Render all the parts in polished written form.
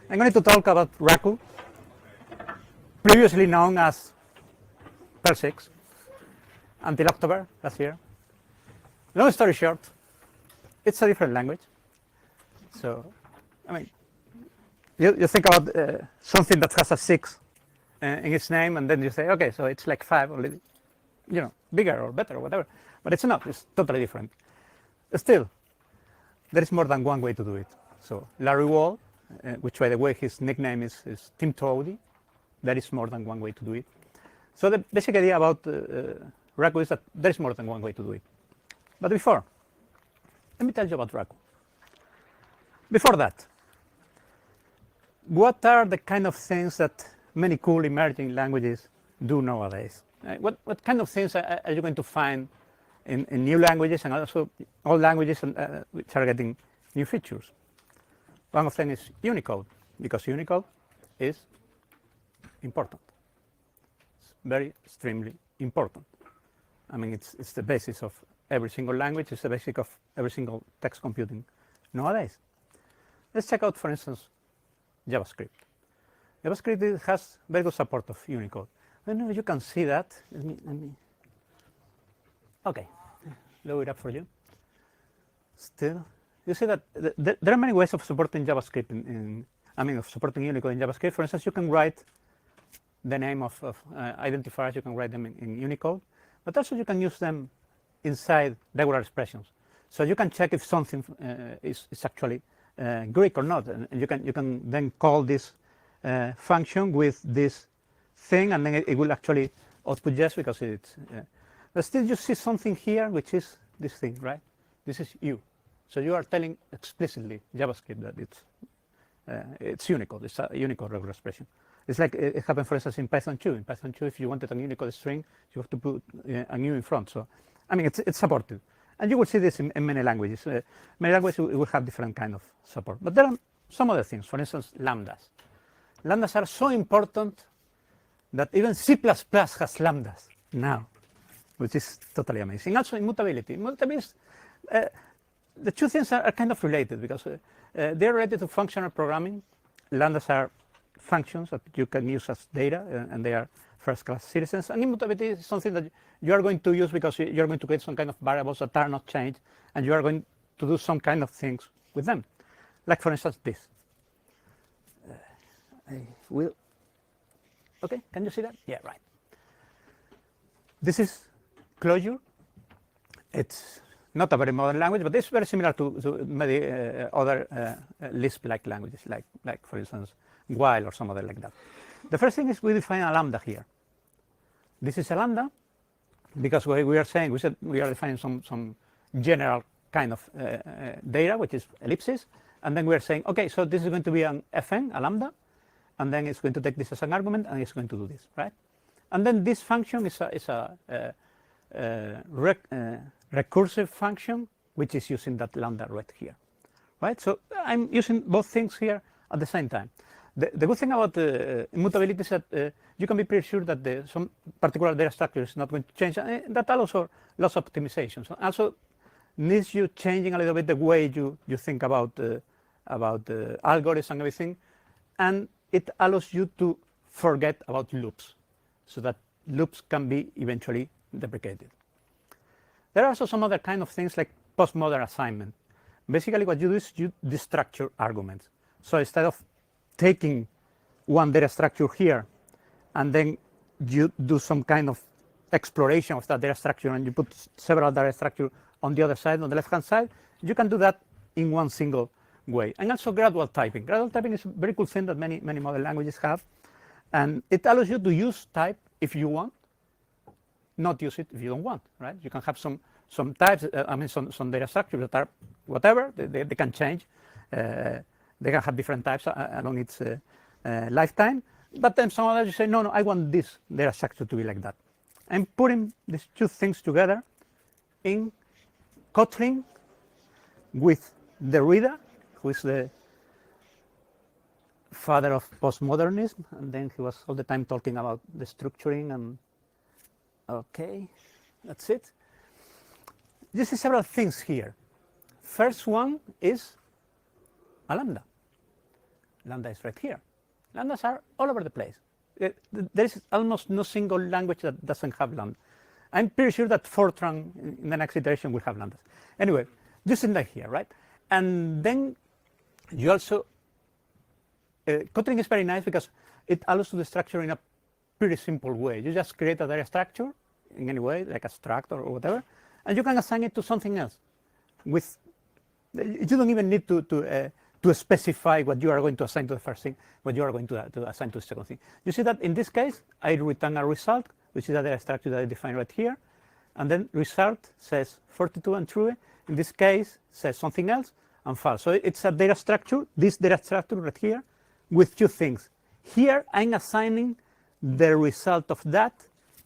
I'm going to talk about Raku, previously known as Perl 6, until October last year. Long story short, it's a different language. So, I mean, you think about something that has a 6 in its name, and then you say, okay, so it's like 5, or bigger or better or whatever. But it's not. It's totally different. Still, there is more than one way to do it. So Larry Wall, which by the way his nickname is Tim Toady, there is more than one way to do it. So the basic idea about Raku is that there is more than one way to do it. But before, let me tell you about Raku. Before that, what are the kind of things that many cool emerging languages do nowadays? What kind of things are you going to find in new languages and also old languages which are getting new features? One of them is Unicode, because Unicode is important. It's very extremely important. I mean, it's the basis of every single language. It's the basic of every single text computing nowadays. Let's check out, for instance, JavaScript. JavaScript has very good support of Unicode. I don't know if you can see that. Let me. Okay, lower it up for you. Still, you see that there are many ways of supporting JavaScript of supporting Unicode in JavaScript. For instance, you can write the name of identifiers. You can write them in Unicode, but also you can use them inside regular expressions. So you can check if something is actually Greek or not, and you can then call this function with this thing, and then it will actually output yes because it's. But still, you see something here, which is this thing, right? This is U. So you are telling explicitly JavaScript that it's Unicode. It's a Unicode regular expression. It's like it happened, for instance, in Python 2. In Python 2, if you wanted a Unicode string, you have to put a new in front. So, I mean, it's supported. And you will see this in many languages. Many languages will have different kind of support. But there are some other things. For instance, lambdas. Lambdas are so important that even C++ has lambdas now, which is totally amazing. Also, immutability. Immutability is, the two things are kind of related because they're related to functional programming. Lambdas are functions that you can use as data, and they are first-class citizens. And immutability is something that you are going to use because you're going to create some kind of variables that are not changed, and you are going to do some kind of things with them. Like, for instance, this. I will. Okay, can you see that? Yeah, right. This is Clojure. It's not a very modern language, but it's very similar to many other Lisp-like languages, like for instance, while or some other like that. The first thing is we define a lambda here. This is a lambda because we are saying we are defining some general kind of data, which is ellipses, and then we are saying, okay, so this is going to be an fn, a lambda, and then it's going to take this as an argument, and it's going to do this, right? And then this function is a recursive function, which is using that lambda right here, right? So I'm using both things here at the same time. The good thing about immutability is that you can be pretty sure that some particular data structure is not going to change. That allows for lots of optimizations. So also needs you changing a little bit the way you think about algorithms and everything, and it allows you to forget about loops, so that loops can be eventually deprecated. There are also some other kind of things like postmodern assignment. Basically, what you do is you destructure arguments. So instead of taking one data structure here, and then you do some kind of exploration of that data structure, and you put several data structures on the other side, on the left-hand side, you can do that in one single way. And also gradual typing. Gradual typing is a very cool thing that many modern languages have. And it allows you to use type if you want, not use it if you don't want, right? You can have some types, some data structures that are whatever, they can change. They can have different types along its lifetime. But then some others you say, no, I want this data structure to be like that. I'm putting these two things together in Kotlin with Derrida, who is the father of postmodernism, and then he was all the time talking about the structuring and okay, that's it. You see several things here. First one is a lambda. Lambda is right here. Lambdas are all over the place. There is almost no single language that doesn't have lambda. I'm pretty sure that Fortran in the next iteration will have lambdas. Anyway, just in like here, right? And then you also, Kotlin is very nice because it allows to the structure in a pretty simple way. You just create a data structure in any way, like a struct or whatever, and you can assign it to something else. With you don't even need to specify what you are going to assign to the first thing, what you are going to assign to the second thing. You see that in this case, I return a result, which is a data structure that I define right here, and then result says 42 and true. In this case, says something else and false. So it's a data structure, this data structure right here, with two things. Here, I'm assigning the result of that,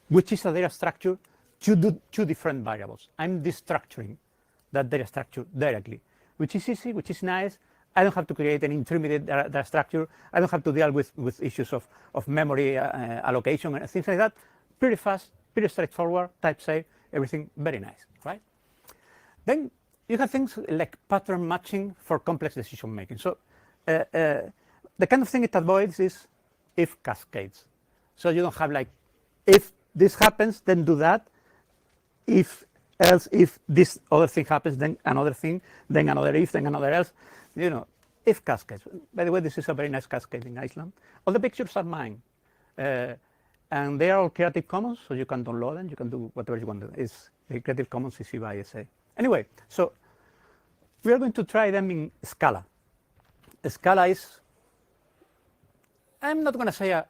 which is a data structure, to two different variables. I'm destructuring that data structure directly, which is easy, which is nice. I don't have to create an intermediate data structure. I don't have to deal with issues of memory allocation and things like that. Pretty fast, pretty straightforward, type safe, everything very nice, right? Then you have things like pattern matching for complex decision making. So the kind of thing it avoids is if cascades. So you don't have like, if this happens, then do that. If else, if this other thing happens, then another thing, then another if, then another else. You know, if cascades. By the way, this is a very nice cascade in Iceland. All the pictures are mine. And they are all Creative Commons, so you can download them. You can do whatever you want to do. It's the Creative Commons CC by SA. Anyway, so we are going to try them in Scala. Scala is, I'm not going to say a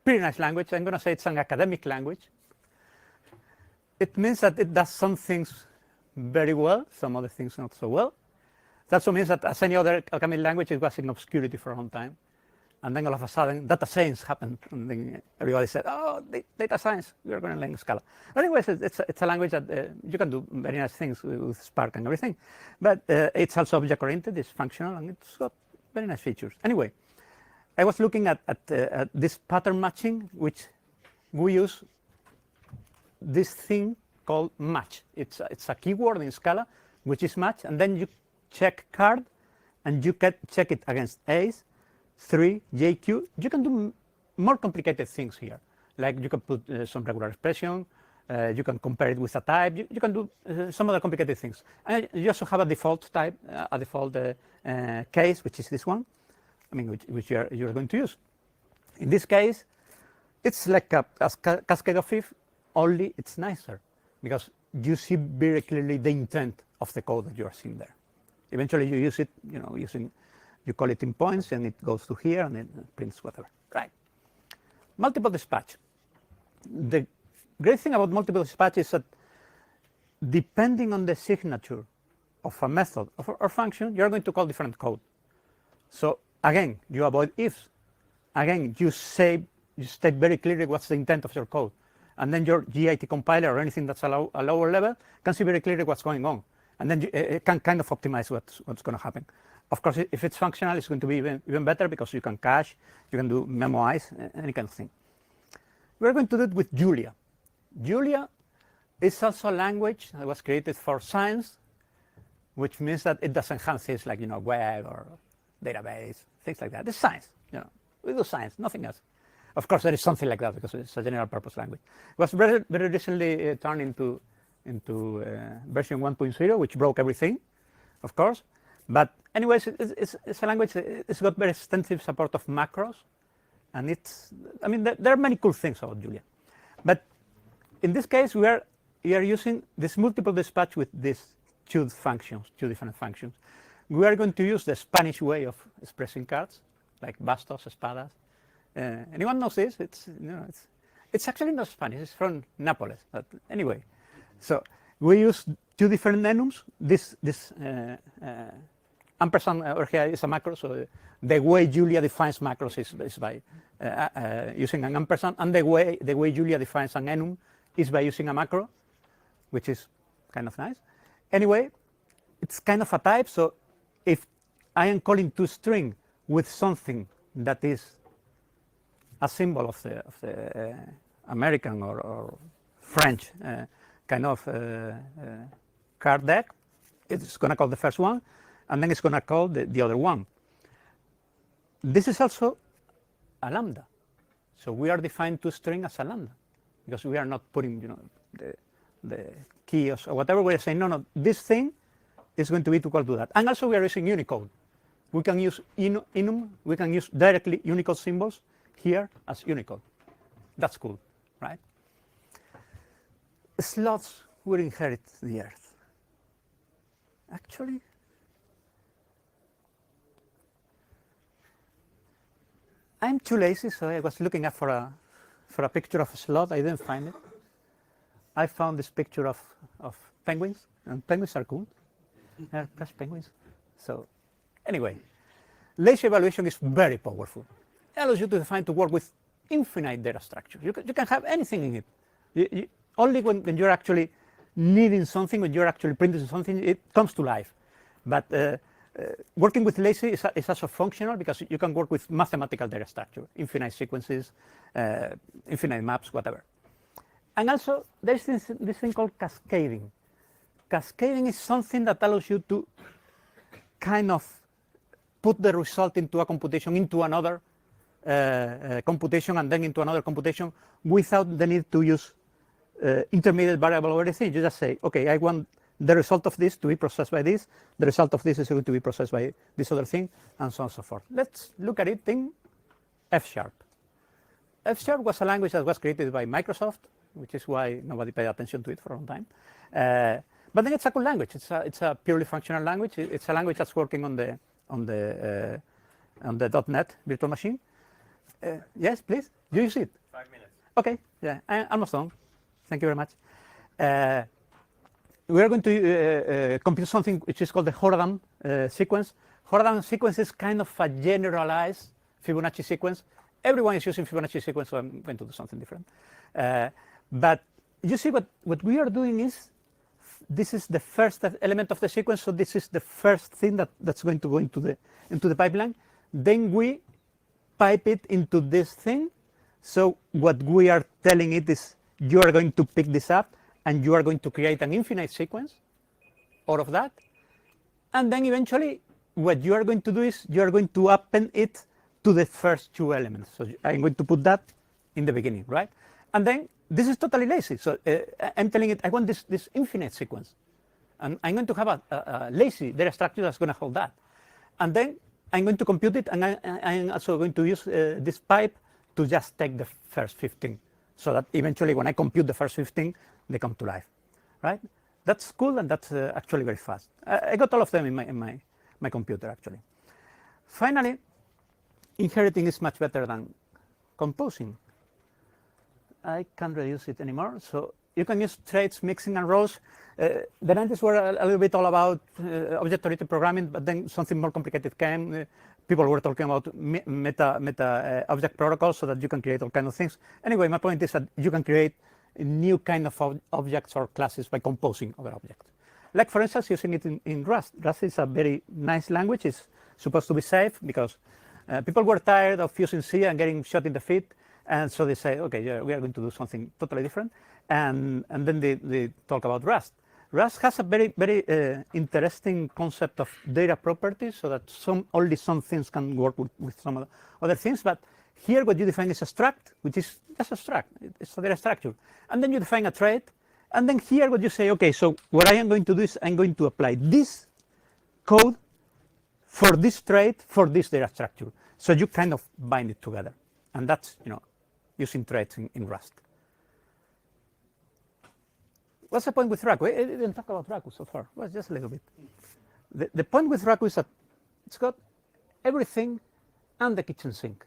pretty nice language. I'm going to say it's an academic language. It means that it does some things very well, some other things not so well. That also means that as any other academic language, it was in obscurity for a long time. And then all of a sudden, data science happened. And then everybody said, oh, data science, we are going to learn Scala. But anyways, it's a language that you can do very nice things with Spark and everything. But it's also object-oriented, it's functional, and it's got very nice features. Anyway, I was looking at this pattern matching, which we use this thing called match. It's a keyword in Scala, which is match, and then you check card, and you can check it against A's, 3, JQ. You can do more complicated things here, like you can put some regular expression, you can compare it with a type, you can do some other complicated things. And you also have a default type, a default case, which is this one, I mean, which you're going to use. In this case, it's like a cascade of if, only it's nicer, because you see very clearly the intent of the code that you are seeing there. Eventually you use it, you know, you call it in points, and it goes to here, and it prints whatever, right? Multiple dispatch. The great thing about multiple dispatch is that depending on the signature of a method or function, you're going to call different code. So again, you avoid ifs. Again, you state very clearly what's the intent of your code. And then your GIT compiler or anything that's a lower level can see very clearly what's going on. And then it can kind of optimize what's going to happen. Of course, if it's functional, it's going to be even better because you can cache, you can do memoize, any kind of thing. We're going to do it with Julia. Julia is also a language that was created for science, which means that it doesn't have things like, you know, web or database, things like that. It's science, you know. We do science, nothing else. Of course, there is something like that because it's a general purpose language. It was very, very recently turned into version 1.0, which broke everything, of course. But anyways, it's a language. It's got very extensive support of macros, and I mean, there are many cool things about Julia. But in this case, we are using this multiple dispatch with these two different functions. We are going to use the Spanish way of expressing cards, like bastos, espadas. Anyone knows this? It's actually not Spanish. It's from Nápoles. But anyway, so we use two different enums. This ampersand over here is a macro. So the way Julia defines macros is by using an ampersand, and the way Julia defines an enum is by using a macro, which is kind of nice. Anyway, it's kind of a type. So if I am calling toString with something that is a symbol of the American or French kind of card deck, it's going to call the first one, and then it's going to call the other one. this is also a lambda. So we are defined to string as a lambda because we are not putting, the key or whatever. We're saying, no, this thing is going to be equal to that. And also we are using Unicode. We can use enum. We can use directly Unicode symbols here as Unicode. That's cool, right? Sloths will inherit the Earth. Actually, I'm too lazy, so I was looking up for a picture of a sloth. I didn't find it. I found this picture of penguins, and penguins are cool. They're just penguins. So anyway, lazy evaluation is very powerful. It allows you to work with infinite data structures. You can have anything in it. Only when you're actually needing something, when you're actually printing something, it comes to life. But working with lazy is also functional because you can work with mathematical data structure, infinite sequences, infinite maps, whatever. And also, there's this thing called cascading. Cascading is something that allows you to kind of put the result into a computation, into another computation, and then into another computation without the need to use intermediate variable or anything. You just say, okay, I want the result of this to be processed by this. The result of this is going to be processed by this other thing, and so on and so forth. Let's look at it in F#. F# was a language that was created by Microsoft, which is why nobody paid attention to it for a long time. But then it's a cool language. It's a purely functional language. It's a language that's working on the .NET virtual machine. Yes, please. Do you see it? 5 minutes. Okay. Yeah, I'm almost done. Thank you very much. We are going to compute something which is called the Horadam sequence. Horadam sequence is kind of a generalized Fibonacci sequence. Everyone is using Fibonacci sequence, so I'm going to do something different. But you see what we are doing is, this is the first element of the sequence, so this is the first thing that's going to go into the pipeline. Then we pipe it into this thing. So what we are telling it is, you are going to pick this up, and you are going to create an infinite sequence out of that. And then eventually, what you are going to do is, you are going to append it to the first two elements. So I'm going to put that in the beginning, right? And then this is totally lazy. So I'm telling it, I want this infinite sequence. And I'm going to have a lazy data structure that's going to hold that. And then I'm going to compute it, and I'm also going to use this pipe to just take the first 15. So that eventually, when I compute the first 15, they come to life, right? That's cool, and that's actually very fast. I got all of them in my computer, actually. Finally, inheriting is much better than composing. I can't reduce it anymore. So you can use traits, mixing, and rows. The 90s were a little bit all about object-oriented programming, but then something more complicated came. People were talking about meta object protocols, so that you can create all kinds of things. Anyway, my point is that you can create a new kind of objects or classes by composing other objects. Like, for instance, using it in Rust. Rust is a very nice language. It's supposed to be safe because people were tired of using C and getting shot in the feet. And so they say, okay, yeah, we are going to do something totally different. And then they talk about Rust. Rust has a very, very interesting concept of data properties, so that only some things can work with some other things. But here what you define is a struct, which is just a struct. It's a data structure. And then you define a trait. And then here what you say, okay, so what I am going to do is I'm going to apply this code for this trait for this data structure. So you kind of bind it together. And that's, using traits in Rust. What's the point with Raku? I didn't talk about Raku so far. Well, just a little bit. The point with Raku is that it's got everything and the kitchen sink.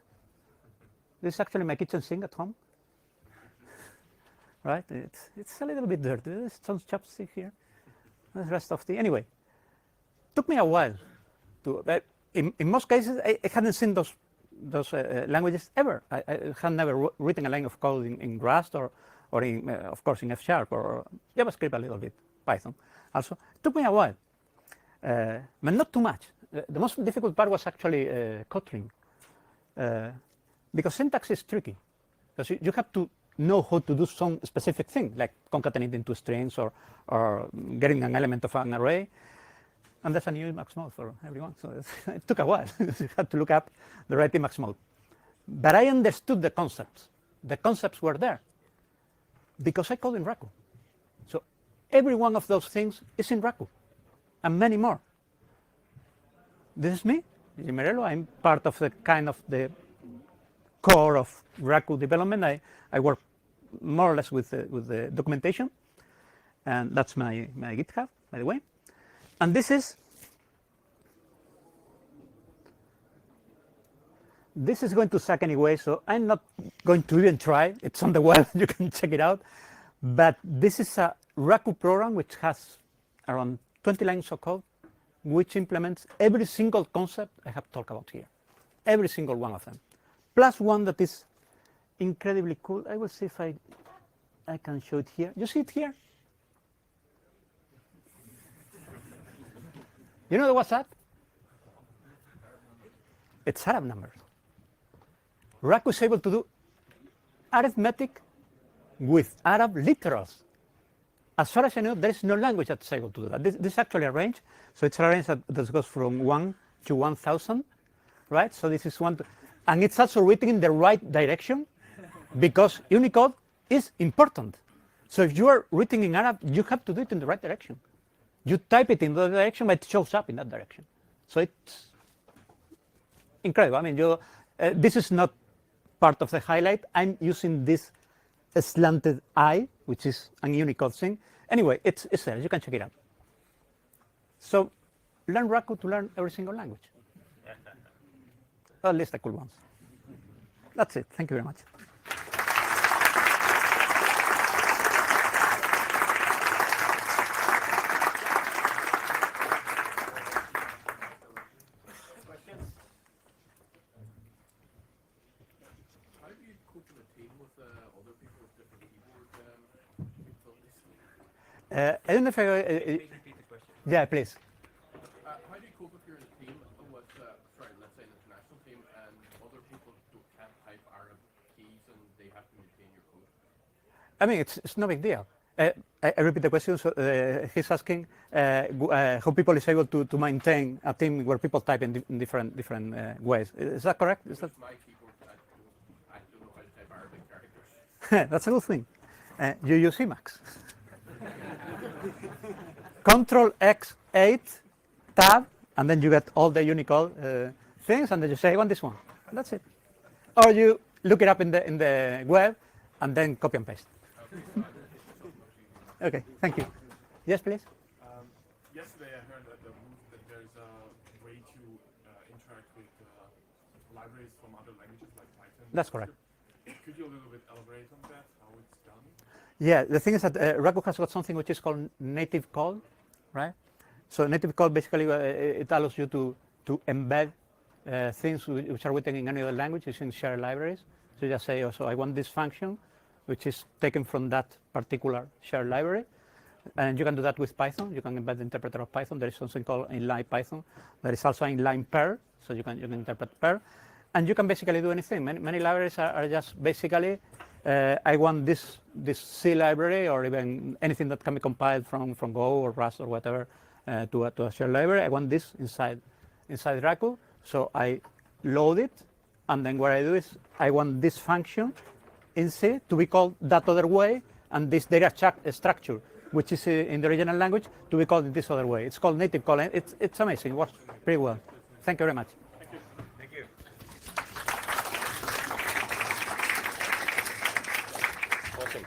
This is actually my kitchen sink at home. Right? It's a little bit dirty. There's some chopstick here. The rest of the... Anyway, took me a while. In most cases, I hadn't seen those languages ever. I had never written a line of code in Rust or in, of course, in F# or JavaScript a little bit, Python. Also, it took me a while, but not too much. The most difficult part was actually Kotlin, because syntax is tricky. Because you have to know how to do some specific thing, like concatenating two strings or getting an element of an array. And there's a new Emacs mode for everyone. So it took a while. You had to look up the right Emacs mode. But I understood the concepts. The concepts were there because I code in Raku. So every one of those things is in Raku, and many more. This is me, Jimerello. I'm part of the kind of the core of Raku development. I work more or less with the documentation, and that's my GitHub, by the way. And this is going to suck anyway, so I'm not going to even try. It's on the web, you can check it out. But this is a Raku program which has around 20 lines of code, which implements every single concept I have talked about here, every single one of them, plus one that is incredibly cool. I will see if I can show it here. You see it here? You know what's that? It's Arab numbers. Raku is able to do arithmetic with Arab literals. As far as I know, there is no language that's able to do that. This is actually a range. So it's a range that goes from 1 to 1,000, right? So this is 1 to, and it's also written in the right direction because Unicode is important. So if you are written in Arab, you have to do it in the right direction. You type it in the direction, but it shows up in that direction. So it's incredible. I mean, this is not part of the highlight. I'm using this slanted I, which is a Unicode thing. Anyway, it's there. You can check it out. So learn Raku to learn every single language. Or at least the cool ones. That's it. Thank you very much. I don't know if repeat the question. Yeah, please. How do you cope if you're in a team with, sorry, let's say an international team, and other people can't type Arab keys and they have to maintain your code? I mean, it's no big deal. I repeat the question. So he's asking how people is able to maintain a team where people type in different ways. Is that correct? Is that? My keyboard, I don't know how to type Arabic characters. That's a good thing. You use Emacs. Control X8 tab, and then you get all the Unicode things, and then you say, I want this one. That's it. Or you look it up in the web, and then copy and paste. Okay, thank you. Yes, please. Yesterday I heard at the booth that there's a way to interact with libraries from other languages like Python. That's correct. Could you a little bit elaborate on that, how it's done? Yeah, the thing is that Raku has got something which is called native call, right? So native call basically it allows you to embed things which are written in any other language using shared libraries. So you just say, oh, so I want this function, which is taken from that particular shared library. And you can do that with Python. You can embed the interpreter of Python. There is something called inline Python. There is also inline per, so you can interpret per. And you can basically do anything. Many libraries are just basically, I want this C library or even anything that can be compiled from Go or Rust or whatever to a shared library. I want this inside Raku. So I load it, and then what I do is I want this function in C to be called that other way, and this data structure, which is in the original language, to be called in this other way. It's called native call. It's amazing. It works pretty well. Thank you very much. Thank you. Awesome.